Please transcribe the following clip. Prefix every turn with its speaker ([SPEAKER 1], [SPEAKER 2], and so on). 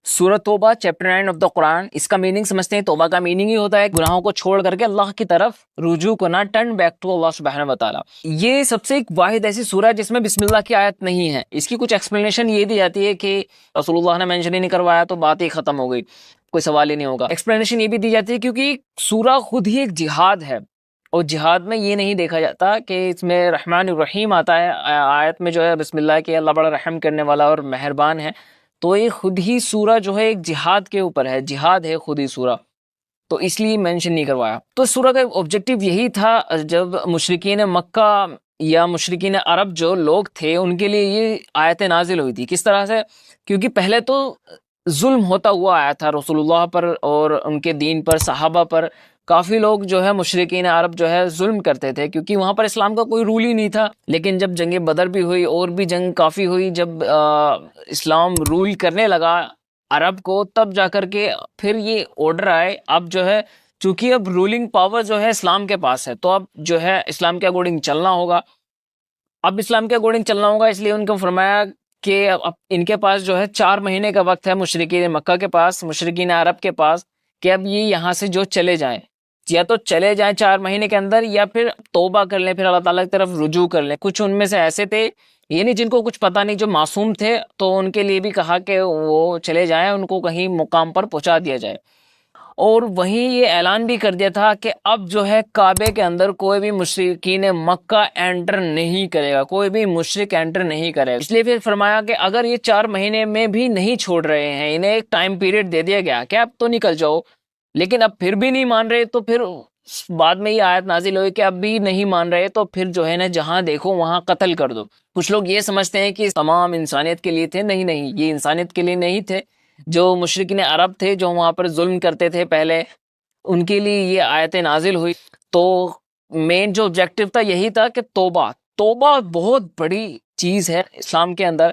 [SPEAKER 1] سورۃ توبہ chapter 9 of the قرآن، اس کا میننگ سمجھتے ہیں۔ توبہ کا میننگ ہی ہوتا ہے گناہوں کو چھوڑ کر کے اللہ کی طرف رجوع کرنا، ٹرن بیک ٹو اللہ سبحانہ وتعالی۔ یہ سب سے ایک واحد ایسی سورہ جس میں بسم اللہ کی آیت نہیں ہے۔ اس کی کچھ ایکسپلینیشن یہ دی جاتی ہے کہ رسول اللہ نے مینشن ہی نہیں کروایا تو بات ہی ختم ہو گئی، کوئی سوال ہی نہیں ہوگا۔ ایکسپلینیشن یہ بھی دی جاتی ہے کیونکہ سورہ خود ہی ایک جہاد ہے، اور جہاد میں یہ نہیں دیکھا جاتا کہ اس میں رحمان الرحیم آتا ہے آیت میں، جو ہے بسم اللہ کے اللہ بڑا رحم کرنے والا اور مہربان ہے، تو یہ خود ہی سورہ جو ہے ایک جہاد کے اوپر ہے، جہاد ہے خود ہی سورہ، تو اس لیے مینشن نہیں کروایا۔ تو سورہ کا آبجیکٹو یہی تھا، جب مشرکین مکہ یا مشرکین عرب جو لوگ تھے ان کے لیے یہ آیتیں نازل ہوئی تھی۔ کس طرح سے؟ کیونکہ پہلے تو ظلم ہوتا ہوا آیا تھا رسول اللہ پر اور ان کے دین پر، صحابہ پر۔ کافی لوگ جو ہے مشرکین عرب جو ہے ظلم کرتے تھے، کیونکہ وہاں پر اسلام کا کوئی رول ہی نہیں تھا۔ لیکن جب جنگ بدر بھی ہوئی اور بھی جنگ کافی ہوئی، جب اسلام رول کرنے لگا عرب کو، تب جا کر کے پھر یہ آرڈر آئے، اب جو ہے چونکہ اب رولنگ پاور جو ہے اسلام کے پاس ہے، تو اب جو ہے اسلام کے اکارڈنگ چلنا ہوگا۔ اب اسلام کے اکارڈنگ چلنا ہوگا، اس لیے ان کو فرمایا کہ اب ان کے پاس جو ہے 4 مہینے کا وقت ہے، مشرکین مکہ کے پاس، مشرکین عرب کے پاس، کہ اب یہ یہاں سے جو چلے جائیں، یا تو چلے جائیں 4 مہینے کے اندر، یا پھر توبہ کر لیں، پھر اللہ تعالیٰ کی طرف رجوع کر لیں۔ کچھ ان میں سے ایسے تھے، یہ نہیں جن کو کچھ پتہ نہیں، جو معصوم تھے، تو ان کے لیے بھی کہا کہ وہ چلے جائیں، ان کو کہیں مقام پر پہنچا دیا جائے۔ اور وہیں یہ اعلان بھی کر دیا تھا کہ اب جو ہے کعبے کے اندر کوئی بھی مشرکین مکہ انٹر نہیں کرے گا، کوئی بھی مشرک انٹر نہیں کرے گا۔ اس لیے پھر فرمایا کہ اگر یہ 4 مہینے میں بھی نہیں چھوڑ رہے ہیں، انہیں ایک ٹائم پیریڈ دے دیا گیا کہ اب تو نکل جاؤ، لیکن اب پھر بھی نہیں مان رہے، تو پھر بعد میں یہ آیت نازل ہوئی کہ اب بھی نہیں مان رہے تو پھر جو ہے نا جہاں دیکھو وہاں قتل کر دو۔ کچھ لوگ یہ سمجھتے ہیں کہ تمام انسانیت کے لیے تھے، نہیں، یہ انسانیت کے لیے نہیں تھے۔ جو مشرکین عرب تھے جو وہاں پر ظلم کرتے تھے پہلے، ان کے لیے یہ آیتیں نازل ہوئی۔ تو مین جو آبجیکٹو تھا یہی تھا کہ توبہ بہت بڑی چیز ہے اسلام کے اندر۔